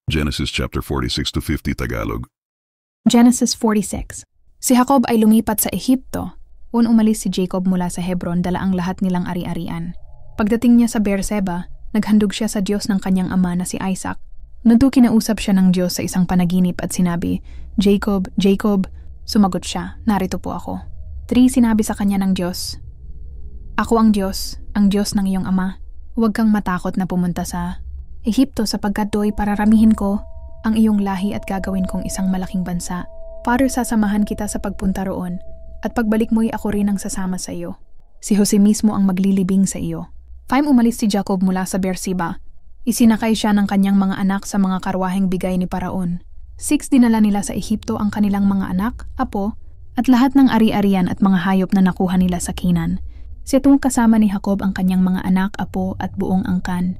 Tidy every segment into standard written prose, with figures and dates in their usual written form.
Genesis chapter 46 to 50 Tagalog. Genesis 46. Si Jacob ay lumipat sa Ehipto. Umalis si Jacob mula sa Hebron, dala ang lahat nilang ari-arian. Pagdating niya sa Beerseba, naghandog siya sa Diyos ng kanyang ama na si Isaac. Nandito kinausap siya ng Diyos sa isang panaginip at sinabi, "Jacob, Jacob." Sumagot siya, "Narito po ako." 3. Sinabi sa kanya ng Diyos, "Ako ang Diyos ng iyong ama. Huwag kang matakot na pumunta sa Ehipto sapagkat do'y pararamihin ko ang iyong lahi at gagawin kong isang malaking bansa. Para sasamahan kita sa pagpunta roon at pagbalik mo'y ako rin ang sasama sa iyo. Si Jose mismo ang maglilibing sa iyo." 5. Umalis si Jacob mula sa Beerseba. Isinakay siya ng kanyang mga anak sa mga karwaheng bigay ni Paraon. 6. Dinala nila sa Ehipto ang kanilang mga anak, apo, at lahat ng ari-arian at mga hayop na nakuha nila sa Canaan. Sitong kasama ni Jacob ang kanyang mga anak, apo at buong angkan.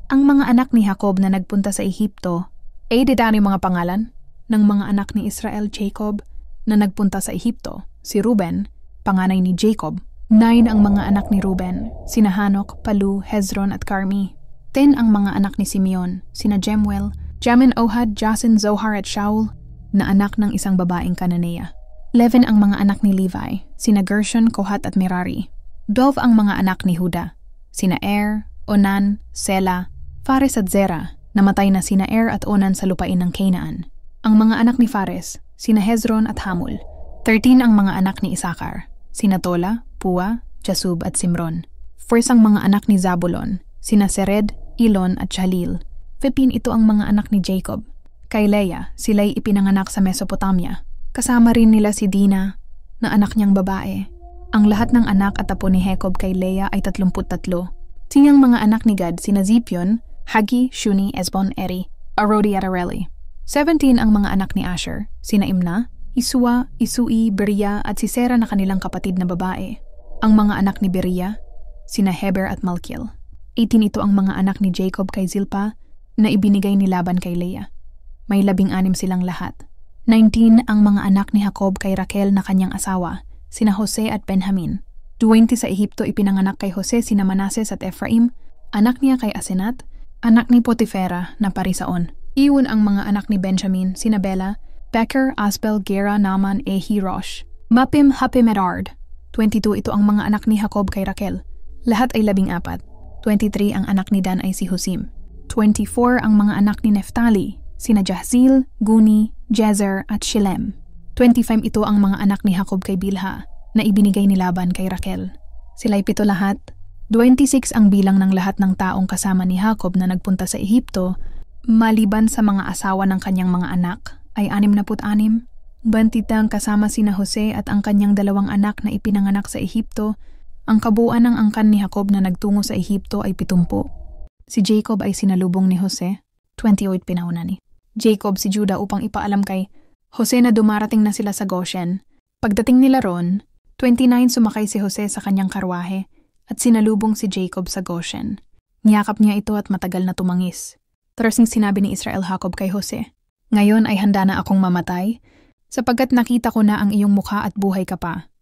Ang mga anak ni Jacob na nagpunta sa Ehipto ay dedani mga pangalan ng mga anak ni Israel Jacob na nagpunta sa Ehipto. Si Ruben, panganay ni Jacob. 9 ang mga anak ni Ruben, sina Hanok, Palu, Hezron at Carmi. 10 ang mga anak ni Simeon, sina Jemuel, Jamin, Ohad, Jasin, Zohar at Shaul, na anak ng isang babaeng Kananea. 11 ang mga anak ni Levi, sina Gershon, Kohat at Merari. 12 ang mga anak ni Huda, sina Er, Onan, Sela, Fares at Zerah. Namatay na sina Er at Onan sa lupain ng Canaan. Ang mga anak ni Fares, sina Hezron at Hamul. 13 ang mga anak ni Isakar, sina Tola, Pua, Jasub at Simron. 4 ang mga anak ni Zabulon, sina Sered, Ilon at Jalil. 15 ito ang mga anak ni Jacob. Kay Leah, sila'y ipinanganak sa Mesopotamia. Kasama rin nila si Dina, na anak niyang babae. Ang lahat ng anak at apo ni Jacob kay Leah ay 33. Siyang mga anak ni Gad, sina Zipion, Hagi, Shuni, Esbon, Eri, Arodi at Areli. 17 ang mga anak ni Asher, sina Imna, Isua, Isui, Beria at si Sera na kanilang kapatid na babae. Ang mga anak ni Beria, sina Heber at Malkiel. 18 ito ang mga anak ni Jacob kay Zilpa na ibinigay ni Laban kay Leah. May 16 silang lahat. 19 ang mga anak ni Jacob kay Raquel na kanyang asawa, sina Jose at Benjamin. 20 sa Ehipto ipinanganak kay Jose sina Manases at Ephraim, anak niya kay Asenat, anak ni Potifera na parisaon. Iyon ang mga anak ni Benjamin, sina Bela, Becher, Asbel, Gera, Naaman, Ehi, Rosh, Mapim, Hapimerard. 22 ito ang mga anak ni Jacob kay Raquel. Lahat ay 14. 23 ang anak ni Dan ay si Husim. 24 ang mga anak ni Neftali, sina Jahzil, Guni, Jezer at Shilem. 25 ito ang mga anak ni Jacob kay Bilha na ibinigay ni Laban kay Raquel. Sila'y 7 lahat. 26 ang bilang ng lahat ng taong kasama ni Jacob na nagpunta sa Ehipto, maliban sa mga asawa ng kanyang mga anak, ay 66. 20 kasama sina Jose at ang kanyang 2 anak na ipinanganak sa Ehipto. Ang kabuuan ng angkan ni Jacob na nagtungo sa Ehipto ay 70. Si Jacob ay sinalubong ni Jose. 28 pinauna ni Jacob si Judah upang ipaalam kay Jose na dumarating na sila sa Goshen. Pagdating nila ron, 29 sumakay si Jose sa kanyang karwahe at sinalubong si Jacob sa Goshen. Niyakap niya ito at matagal na tumangis. Tarasing sinabi ni Israel Jacob kay Jose, "Ngayon ay handa na akong mamatay, sapagkat nakita ko na ang iyong mukha at buhay ka pa."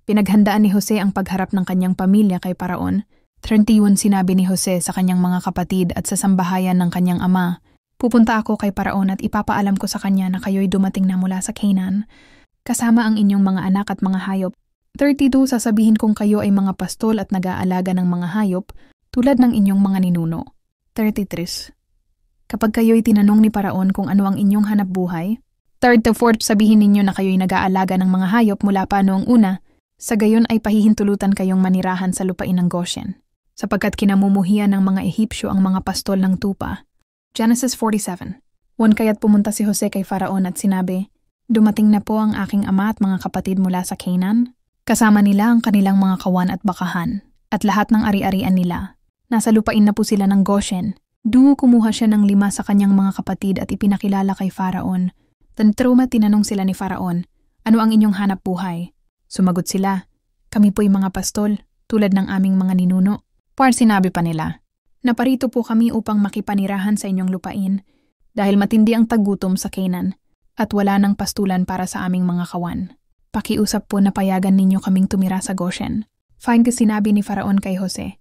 Pinaghandaan ni Jose ang pagharap ng kanyang pamilya kay Paraon. 31 sinabi ni Jose sa kanyang mga kapatid at sa sambahayan ng kanyang ama, "Pupunta ako kay Paraon at ipapaalam ko sa kanya na kayo'y dumating na mula sa Canaan, kasama ang inyong mga anak at mga hayop. 32 sasabihin kong kayo ay mga pastol at nag-aalaga ng mga hayop tulad ng inyong mga ninuno." 33 Kapag kayo'y tinanong ni Paraon kung ano ang inyong hanap buhay, 3 to 4 sabihin ninyo na kayo'y nag-aalaga ng mga hayop mula pa noong una, sa gayon ay pahihintulutan kayong manirahan sa lupain ng Goshen, sapagkat kinamumuhian ng mga Ehipsyo ang mga pastol ng tupa. Genesis 47. Kaya't pumunta si Jose kay Faraon at sinabi, "Dumating na po ang aking ama at mga kapatid mula sa Canaan. Kasama nila ang kanilang mga kawan at bakahan, at lahat ng ari-arian nila. Nasa lupain na po sila ng Goshen." Doon kumuha siya ng 5 sa kanyang mga kapatid at ipinakilala kay Faraon. Tantruma tinanong sila ni Faraon, "Ano ang inyong hanap buhay?" Sumagot sila, "Kami po'y mga pastol, tulad ng aming mga ninuno." Sinabi pa nila, "Naparito po kami upang makipanirahan sa inyong lupain, dahil matindi ang taggutom sa Canaan, at wala ng pastulan para sa aming mga kawan. Pakiusap po na payagan ninyo kaming tumira sa Goshen." Sinabi ni Faraon kay Jose,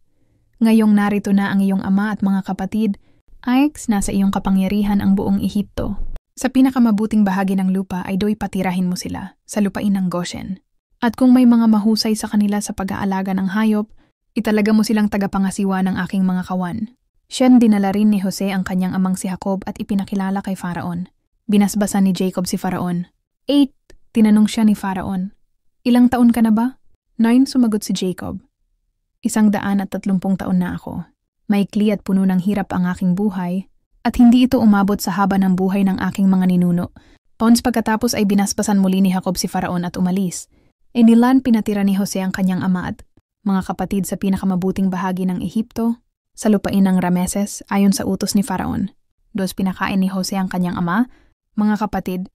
"Ngayong narito na ang iyong ama at mga kapatid, Ix, nasa iyong kapangyarihan ang buong Ehipto. Sa pinakamabuting bahagi ng lupa ay do'y patirahin mo sila, sa lupain ng Goshen. At kung may mga mahusay sa kanila sa pag-aalaga ng hayop, italaga mo silang tagapangasiwa ng aking mga kawan. Siyan dinala rin ni Jose ang kanyang amang si Jacob at ipinakilala kay Faraon. Binasbasan ni Jacob si Faraon. 8, tinanong siya ni Faraon. Ilang taon ka na ba? 9, sumagot si Jacob. 130 taon na ako. Maikli at puno ng hirap ang aking buhay, at hindi ito umabot sa haba ng buhay ng aking mga ninuno. Taons pagkatapos ay binasbasan muli ni Jacob si Faraon at umalis. Inilan pinatira ni Jose ang kanyang ama at mga kapatid sa pinakamabuting bahagi ng Ehipto, sa lupain ng Rameses ayon sa utos ni Faraon. 2, pinakain ni Jose ang kanyang ama, mga kapatid,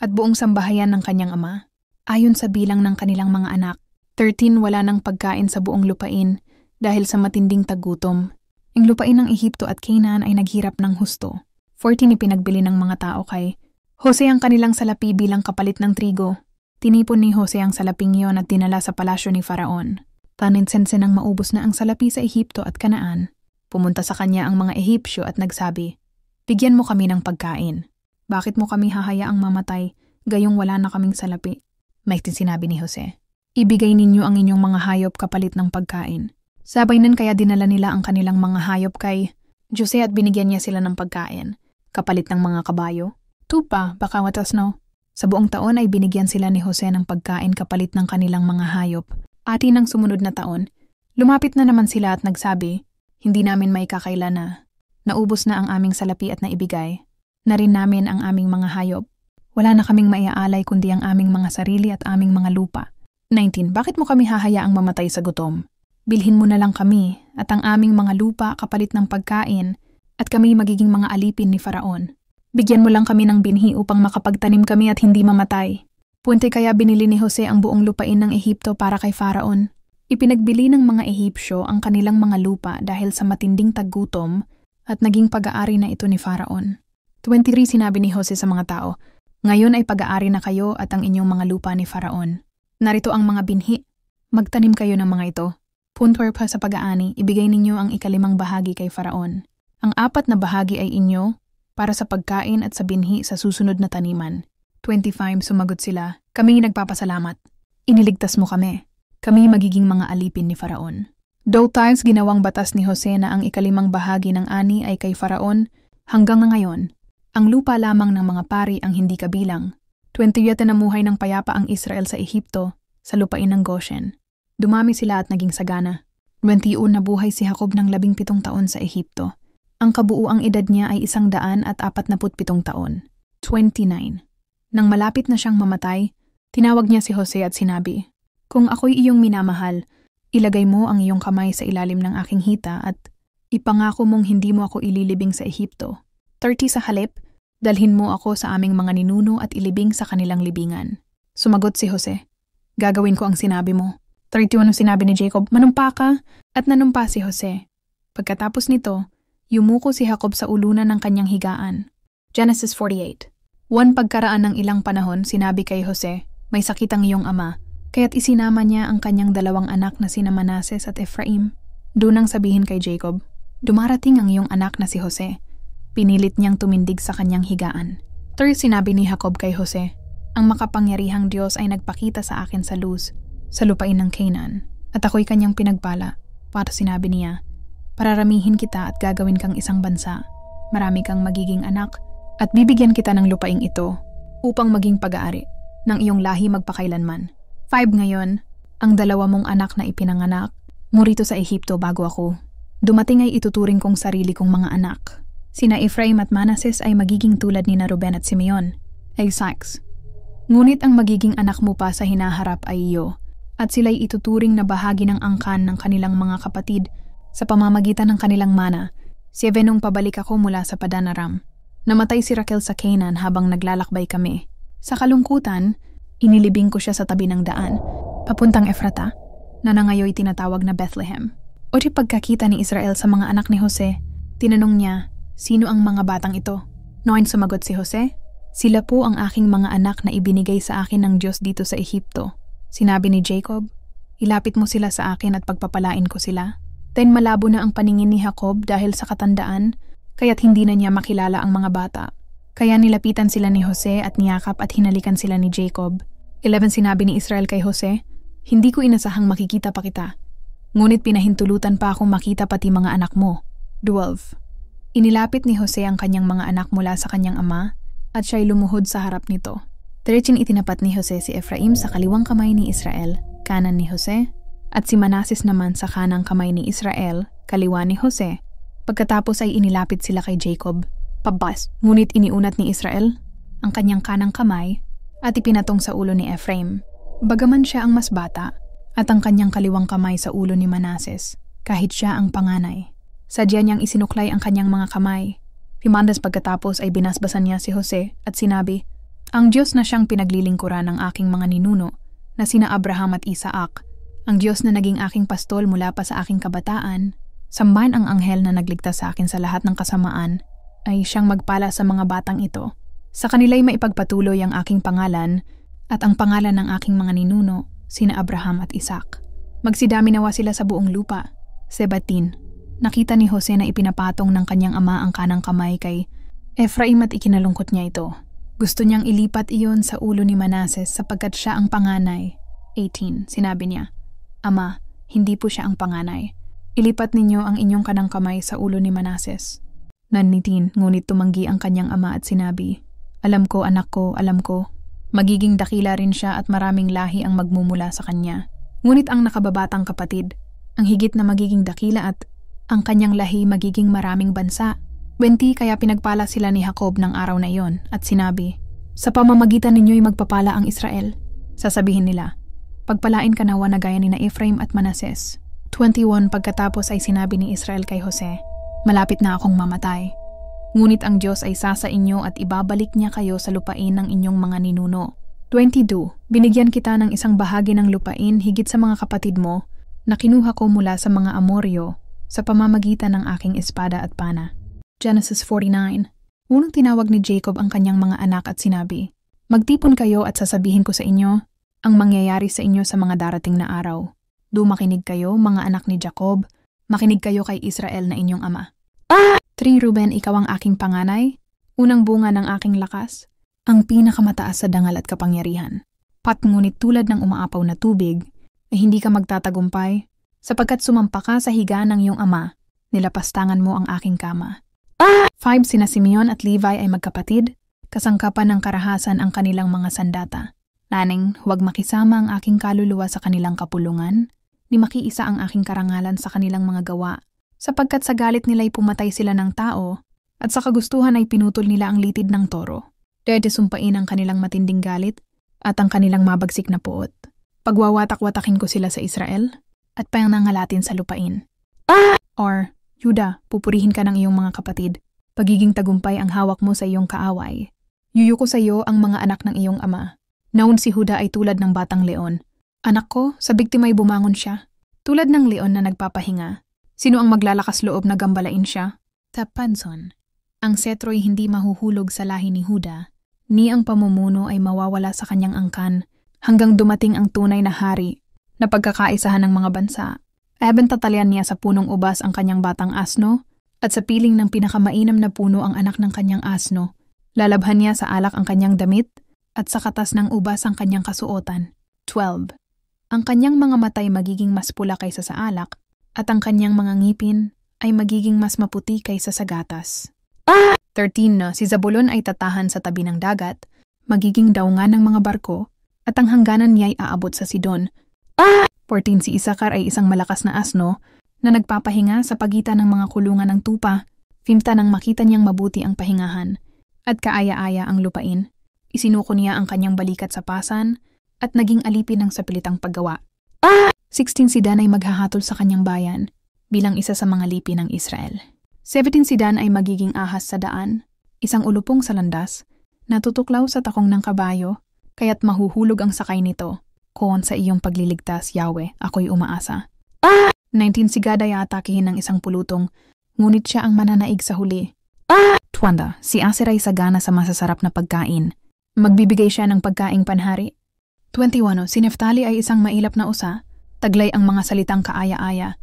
at buong sambahayan ng kanyang ama, ayon sa bilang ng kanilang mga anak. 13, wala ng pagkain sa buong lupain dahil sa matinding tagutom. Ang lupain ng Ehipto at Canaan ay naghirap ng husto. 14, ipinagbili ng mga tao kay Jose ang kanilang salapi bilang kapalit ng trigo. Tinipon ni Jose ang salaping iyon at dinala sa palasyo ni Faraon. Taninsense nang maubos na ang salapi sa Ehipto at Canaan. Pumunta sa kanya ang mga Ehipsyo at nagsabi, "Bigyan mo kami ng pagkain. Bakit mo kami hahayaang mamatay, gayong wala na kaming salapi?" May sinabi ni Jose, "Ibigay ninyo ang inyong mga hayop kapalit ng pagkain." Sabay nun kaya dinala nila ang kanilang mga hayop kay Jose at binigyan niya sila ng pagkain, kapalit ng mga kabayo. Tupa, baka watas no? Sa buong taon ay binigyan sila ni Jose ng pagkain kapalit ng kanilang mga hayop. Ati ng sumunod na taon, lumapit na naman sila at nagsabi, "Hindi namin may kakailan na. Naubos na ang aming salapi at naibigay. Na rin namin ang aming mga hayop. Wala na kaming maiaalay kundi ang aming mga sarili at aming mga lupa." 19. Bakit mo kami hahayaang mamatay sa gutom? Bilhin mo na lang kami at ang aming mga lupa kapalit ng pagkain at kami magiging mga alipin ni Faraon. Bigyan mo lang kami ng binhi upang makapagtanim kami at hindi mamatay. Punte kaya binili ni Jose ang buong lupain ng Ehipto para kay Faraon. Ipinagbili ng mga Ehipsyo ang kanilang mga lupa dahil sa matinding tagutom at naging pag-aari na ito ni Faraon. 23, sinabi ni Jose sa mga tao, "Ngayon ay pag-aari na kayo at ang inyong mga lupa ni Faraon. Narito ang mga binhi. Magtanim kayo ng mga ito. Puntor pa sa pag-aani, ibigay ninyo ang 5 bahagi kay Faraon. Ang 4 na bahagi ay inyo para sa pagkain at sa binhi sa susunod na taniman." 25, sumagot sila, "Kami nagpapasalamat. Iniligtas mo kami. Kami magiging mga alipin ni Faraon." Times ginawang batas ni Jose na ang 5 bahagi ng ani ay kay Faraon hanggang ngayon. Ang lupa lamang ng mga pari ang hindi kabilang. 28, namuhay ng payapa ang Israel sa Ehipto, sa lupain ng Goshen. Dumami sila at naging sagana. 21, nabuhay si Jacob ng 17 taon sa Ehipto. Ang kabuuang edad niya ay 147 taon. 29. Nang malapit na siyang mamatay, tinawag niya si Jose at sinabi, "Kung ako'y iyong minamahal, ilagay mo ang iyong kamay sa ilalim ng aking hita at ipangako mong hindi mo ako ililibing sa Ehipto. 30, sa halip, dalhin mo ako sa aming mga ninuno at ilibing sa kanilang libingan." Sumagot si Jose, "Gagawin ko ang sinabi mo." 31, sinabi ni Jacob, "Manumpa ka," at nanumpa si Jose. Pagkatapos nito, yumuko si Jacob sa ulunan ng kanyang higaan. Genesis 48. Pagkaraan ng ilang panahon, sinabi kay Jose, "May sakit ang iyong ama," kaya't isinama niya ang kanyang 2 anak na sina Manases at Ephraim. Doon nang sabihin kay Jacob, "Dumarating ang iyong anak na si Jose." Pinilit niyang tumindig sa kanyang higaan. Sinabi ni Jacob kay Jose, "Ang makapangyarihang Diyos ay nagpakita sa akin sa Luz, sa lupain ng Canaan, at ako'y kanyang pinagpala." Para sinabi niya, "Pararamihin kita at gagawin kang isang bansa. Marami kang magiging anak at bibigyan kita ng lupaing ito upang maging pag-aari ng iyong lahi magpakailanman." 5, ngayon, ang 2 mong anak na ipinanganak mo rito sa Ehipto bago ako. Dumating ay ituturing kong sarili kong mga anak. Sina Ephraim at Manases ay magiging tulad ni Ruben at Simeon. 6. Ngunit ang magiging anak mo pa sa hinaharap ay iyo, at sila'y ituturing na bahagi ng angkan ng kanilang mga kapatid sa pamamagitan ng kanilang mana. 7, nung pabalik ako mula sa Padan Aram, namatay si Raquel sa Canaan habang naglalakbay kami. Sa kalungkutan, inilibing ko siya sa tabi ng daan, papuntang Ephrata, na nangayoy tinatawag na Bethlehem. O di pagkakita ni Israel sa mga anak ni Jose, tinanong niya, "Sino ang mga batang ito?" 9, sumagot si Jose, "Sila po ang aking mga anak na ibinigay sa akin ng Diyos dito sa Ehipto." Sinabi ni Jacob, "Ilapit mo sila sa akin at pagpapalain ko sila." 10, malabo na ang paningin ni Jacob dahil sa katandaan kaya't hindi na niya makilala ang mga bata. Kaya nilapitan sila ni Jose at niyakap at hinalikan sila ni Jacob. 11 Sinabi ni Israel kay Jose, "Hindi ko inasahang makikita pa kita. Ngunit pinahintulutan pa akong makita pati mga anak mo." 12 Inilapit ni Jose ang kanyang mga anak mula sa kanyang ama at siya'y lumuhod sa harap nito. 13 Itinapat ni Jose si Ephraim sa kaliwang kamay ni Israel, kanan ni Jose, at si Manases naman sa kanang kamay ni Israel, kaliwa ni Jose. Pagkatapos ay inilapit sila kay Jacob, pabas, ngunit iniunat ni Israel ang kanyang kanang kamay at ipinatong sa ulo ni Ephraim. Bagaman siya ang mas bata at ang kanyang kaliwang kamay sa ulo ni Manases, kahit siya ang panganay. Sadya niyang isinuklay ang kanyang mga kamay. Pimandas pagkatapos ay binasbasan niya si Jose at sinabi, "Ang Diyos na siyang pinaglilingkuran ng aking mga ninuno na sina Abraham at Isaac, ang Diyos na naging aking pastol mula pa sa aking kabataan, sambahan ang anghel na nagligtas sa akin sa lahat ng kasamaan, ay siyang magpala sa mga batang ito. Sa kanila'y maipagpatuloy ang aking pangalan at ang pangalan ng aking mga ninuno, sina Abraham at Isaac. Magsidami nawa sila sa buong lupa." 17 Nakita ni Jose na ipinapatong ng kanyang ama ang kanang kamay kay Ephraim at ikinalungkot niya ito. Gusto niyang ilipat iyon sa ulo ni Manases sapagkat siya ang panganay. 18 Sinabi niya, "Ama, hindi po siya ang panganay. Ilipat ninyo ang inyong kanang kamay sa ulo ni Manases." 19 Ngunit tumanggi ang kanyang ama at sinabi, "Alam ko, anak ko, alam ko. Magiging dakila rin siya at maraming lahi ang magmumula sa kanya. Ngunit ang nakababatang kapatid, ang higit na magiging dakila at ang kanyang lahi magiging maraming bansa." 20 Kaya pinagpala sila ni Jacob ng araw na iyon at sinabi, "Sa pamamagitan ninyo'y magpapala ang Israel." Sasabihin nila, "Pagpalain ka nawa na gaya ni na Ephraim at Manases." 21 Pagkatapos ay sinabi ni Israel kay Jose, "Malapit na akong mamatay. Ngunit ang Diyos ay sasa inyo at ibabalik niya kayo sa lupain ng inyong mga ninuno." 22 Binigyan kita ng isang bahagi ng lupain higit sa mga kapatid mo na kinuha ko mula sa mga Amoryo sa pamamagitan ng aking espada at pana. Genesis 49 Unang tinawag ni Jacob ang kanyang mga anak at sinabi, "Magtipon kayo at sasabihin ko sa inyo ang mangyayari sa inyo sa mga darating na araw. Dumakinig kayo, mga anak ni Jacob, makinig kayo kay Israel na inyong ama. 3 Ruben, ikaw ang aking panganay, unang bunga ng aking lakas, ang pinakamataas sa dangal at kapangyarihan. Ngunit tulad ng umaapaw na tubig, ay hindi ka magtatagumpay, sapagkat sumampa ka sa higa ng iyong ama, nilapastangan mo ang aking kama." 5 Sina Simeon at Levi ay magkapatid, kasangkapan ng karahasan ang kanilang mga sandata. Naning, huwag makisama ang aking kaluluwa sa kanilang kapulungan, ni makiisa ang aking karangalan sa kanilang mga gawa, sapagkat sa galit nila'y pumatay sila ng tao, at sa kagustuhan ay pinutol nila ang litid ng toro. Sumpain ang kanilang matinding galit, at ang kanilang mabagsik na puot. Pagwawatak-watakin ko sila sa Israel, at panangalatin sa lupain. Or, Yuda, pupurihin ka ng iyong mga kapatid. Pagiging tagumpay ang hawak mo sa iyong kaaway. Yuyuko sa iyo ang mga anak ng iyong ama. Naun si Huda ay tulad ng batang leon. Anak ko, sa biktima'y bumangon siya. Tulad ng leon na nagpapahinga. Sino ang maglalakas loob na gambalain siya? Tapanson. Ang setro'y hindi mahuhulog sa lahi ni Huda, ni ang pamumuno ay mawawala sa kanyang angkan, hanggang dumating ang tunay na hari, na pagkakaisahan ng mga bansa. Tatalian niya sa punong ubas ang kanyang batang asno, at sa piling ng pinakamainam na puno ang anak ng kanyang asno. Lalabhan niya sa alak ang kanyang damit, at sa katas ng ubas ang kanyang kasuotan. 12 Ang kanyang mga matay magiging mas pula kaysa sa alak, at ang kanyang mga ngipin ay magiging mas maputi kaysa sa gatas. 13 Si Zabulon ay tatahan sa tabi ng dagat, magiging daungan ng mga barko, at ang hangganan niya ay aabot sa Sidon. 14 Si Isakar ay isang malakas na asno na nagpapahinga sa pagitan ng mga kulungan ng tupa, 15 nang makita niyang mabuti ang pahingahan, at kaaya-aya ang lupain. Isinuko niya ang kanyang balikat sa pasan, at naging alipin ng sapilitang paggawa. 16 Si Dan ay maghahatol sa kanyang bayan, bilang isa sa mga lipi ng Israel. 17 Si Dan ay magiging ahas sa daan, isang ulupong sa landas, natutuklaw sa takong ng kabayo, kaya't mahuhulog ang sakay nito. Kung sa iyong pagliligtas, Yahweh, ako'y umaasa. 19 Si Gad ay atakihin ng isang pulutong, ngunit siya ang mananaig sa huli. 20 Si Aser ay sagana sa masasarap na pagkain. Magbibigay siya ng pagkaing panhari. 21 Si Neftali ay isang mailap na usa, taglay ang mga salitang kaaya-aya.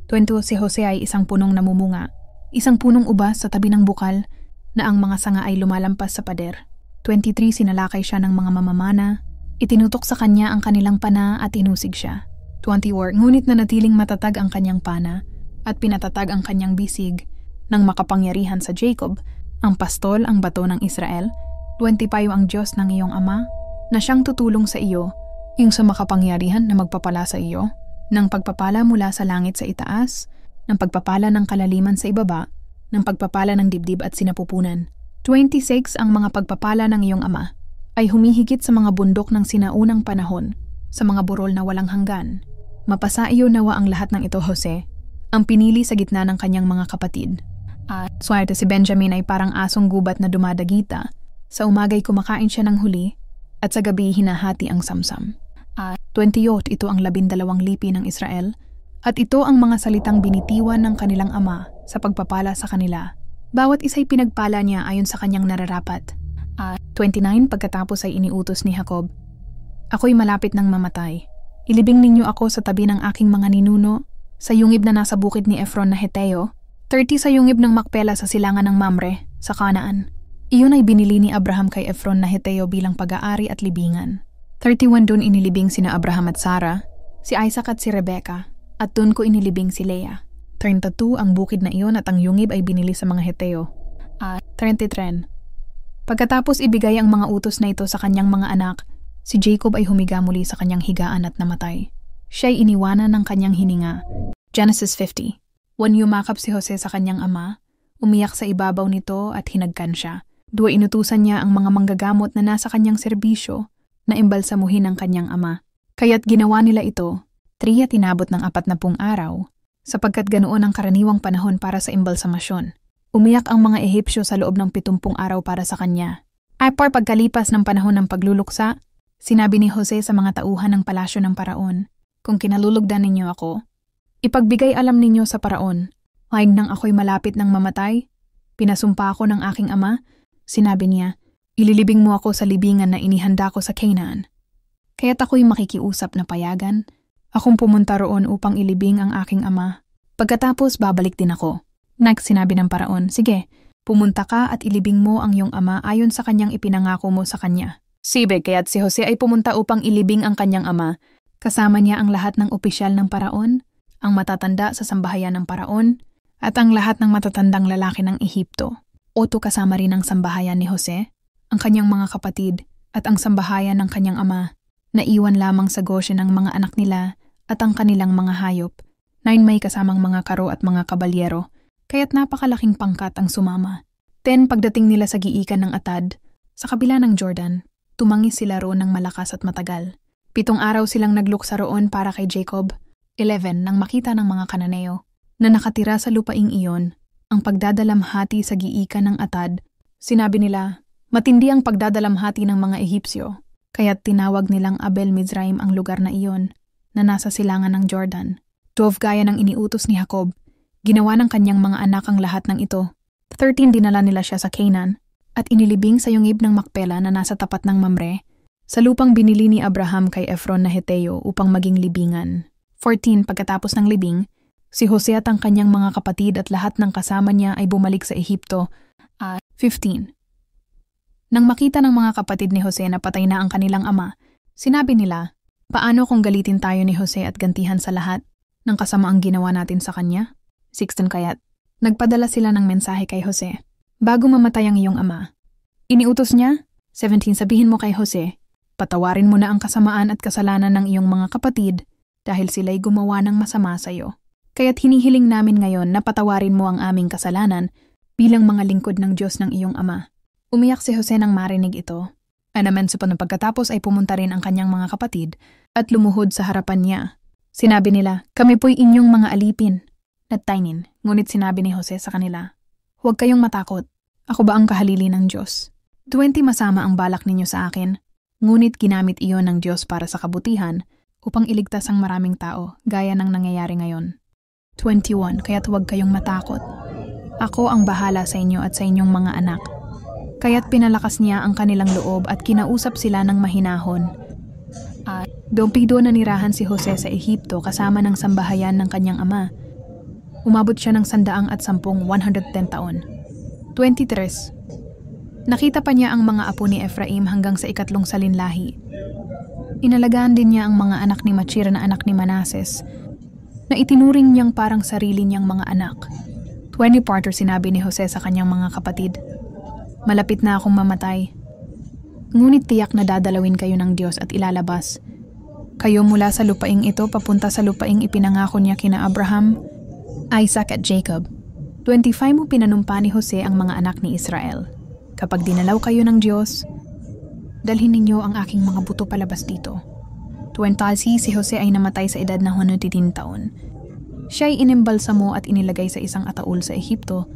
22 Si Jose ay isang punong namumunga, Isang punong ubas sa tabi ng bukal na ang mga sanga ay lumalampas sa pader. 23 sinalakay siya ng mga mamamana. Itinutok sa kanya ang kanilang pana at inusig siya. 24 ngunit nanatiling matatag ang kanyang pana at pinatatag ang kanyang bisig ng makapangyarihan sa Jacob, ang pastol, ang bato ng Israel. 25 ang Diyos ng iyong ama na siyang tutulong sa iyo, yung sa makapangyarihan na magpapala sa iyo, ng pagpapala mula sa langit sa itaas, ng pagpapala ng kalaliman sa ibaba, ng pagpapala ng dibdib at sinapupunan. 26 ang mga pagpapala ng iyong ama ay humihigit sa mga bundok ng sinaunang panahon, sa mga burol na walang hanggan. Mapasa iyo nawa ang lahat ng ito, Jose, ang pinili sa gitna ng kanyang mga kapatid. Swerte si Benjamin ay parang asong gubat na dumadagita. Sa umagay kumakain siya ng huli at sa gabi hinahati ang samsam. 28 ito ang 12 lipi ng Israel at ito ang mga salitang binitiwan ng kanilang ama sa pagpapala sa kanila. Bawat isa'y pinagpala niya ayon sa kanyang nararapat. 29 pagkatapos ay iniutos ni Jacob, ako'y malapit ng mamatay. Ilibing ninyo ako sa tabi ng aking mga ninuno, sa yungib na nasa bukid ni Efron na Heteo, 30 sa yungib ng Makpela sa silangan ng Mamre, sa Kanaan. Iyon ay binili ni Abraham kay Efron na Heteo bilang pag-aari at libingan. 31 doon inilibing sina Abraham at Sarah, si Isaac at si Rebecca, at doon ko inilibing si Leah. 32 ang bukid na iyon at ang yungib ay binili sa mga Heteo. 33 pagkatapos ibigay ang mga utos na ito sa kanyang mga anak, si Jacob ay humiga muli sa kanyang higaan at namatay. Siya'y iniwanan ng kanyang hininga. Genesis 50. When yumakap si Jose sa kanyang ama, umiyak sa ibabaw nito at hinagkan siya. 2 inutusan niya ang mga manggagamot na nasa kanyang serbisyo na imbalsamuhin ng kanyang ama. Kaya't ginawa nila ito, 3 at inabot ng 40 araw, sapagkat ganoon ang karaniwang panahon para sa imbalsamasyon. Umiyak ang mga Ehipsyo sa loob ng 70 araw para sa kanya. Pagkalipas ng panahon ng pagluluksa, sinabi ni Jose sa mga tauhan ng palasyo ng Paraon, kung kinalulugdan ninyo ako, ipagbigay alam ninyo sa Paraon, mahig nang ako'y malapit ng mamatay, pinasumpa ako ng aking ama, sinabi niya, ililibing mo ako sa libingan na inihanda ko sa Canaan. Kaya't ako'y makikiusap na payagan, akong pumunta roon upang ilibing ang aking ama. Pagkatapos babalik din ako. Next sinabi ng Paraon, sige, pumunta ka at ilibing mo ang iyong ama ayon sa kanyang ipinangako mo sa kanya. Sige, kaya't si Jose ay pumunta upang ilibing ang kanyang ama. Kasama niya ang lahat ng opisyal ng Paraon, ang matatanda sa sambahayan ng Paraon, at ang lahat ng matatandang lalaki ng Ehipto. Oto kasama rin ang sambahayan ni Jose, ang kanyang mga kapatid, at ang sambahayan ng kanyang ama. Naiwan lamang sa Goshen ang mga anak nila at ang kanilang mga hayop. 9 may kasamang mga karo at mga kabalyero, kaya't napakalaking pangkat ang sumama. 10 pagdating nila sa giikan ng Atad, sa kabila ng Jordan, tumangis sila roon ng malakas at matagal. 7 araw silang nagluksa roon para kay Jacob. 11 nang makita ng mga Kananeo na nakatira sa lupaing iyon ang pagdadalamhati sa giikan ng Atad, sinabi nila, matindi ang pagdadalamhati ng mga Ehipsyo, kaya't tinawag nilang Abel Mizraim ang lugar na iyon na nasa silangan ng Jordan. 12 gaya ng iniutos ni Jacob, ginawa ng kanyang mga anak ang lahat ng ito. 13 dinala nila siya sa Canaan at inilibing sa yungib ng Makpela na nasa tapat ng Mamre, sa lupang binili ni Abraham kay Efron na Heteo upang maging libingan. 14 pagkatapos ng libing, si Jose at ang kanyang mga kapatid at lahat ng kasama niya ay bumalik sa Ehipto. 15 Nang makita ng mga kapatid ni Jose na patay na ang kanilang ama, sinabi nila, paano kung galitin tayo ni Jose at gantihan sa lahat ng kasamaang ginawa natin sa kanya? 16 kaya't nagpadala sila ng mensahe kay Jose, bago mamatay ang iyong ama. Iniutos niya, 17 sabihin mo kay Jose, patawarin mo na ang kasamaan at kasalanan ng iyong mga kapatid dahil sila'y gumawa ng masama sa iyo. Kaya't hinihiling namin ngayon na patawarin mo ang aming kasalanan bilang mga lingkod ng Diyos ng iyong ama. Umiyak si Jose nang marinig ito. Anaman sa pagkatapos ay pumunta rin ang kanyang mga kapatid at lumuhod sa harapan niya. Sinabi nila, kami po'y inyong mga alipin at tainin. Ngunit sinabi ni Jose sa kanila, huwag kayong matakot. Ako ba ang kahalili ng Diyos? 20 masama ang balak ninyo sa akin, ngunit ginamit iyon ng Diyos para sa kabutihan upang iligtas ang maraming tao gaya ng nangyayari ngayon. 21 kaya't huwag kayong matakot. Ako ang bahala sa inyo at sa inyong mga anak. Kaya't pinalakas niya ang kanilang loob at kinausap sila ng mahinahon. Dompido nanirahan si Jose sa Ehipto kasama ng sambahayan ng kanyang ama. Umabot siya ng 110 taon. 23. Nakita pa niya ang mga apo ni Ephraim hanggang sa 3 salinlahi. Inalagaan din niya ang mga anak ni Machir na anak ni Manases, na itinuring niyang parang sarili niyang mga anak. 24 sinabi ni Jose sa kanyang mga kapatid, "Malapit na akong mamatay. Ngunit tiyak na dadalawin kayo ng Diyos at ilalabas. Kayo mula sa lupaing ito papunta sa lupaing ipinangako niya kina Abraham, Isaac at Jacob." 25 mo pinanumpa ni Jose ang mga anak ni Israel. "Kapag dinalaw kayo ng Diyos, dalhin ninyo ang aking mga buto palabas dito." 20 si Jose ay namatay sa edad na 110 taon. Siya ay inimbalsamo at inilagay sa isang ataul sa Ehipto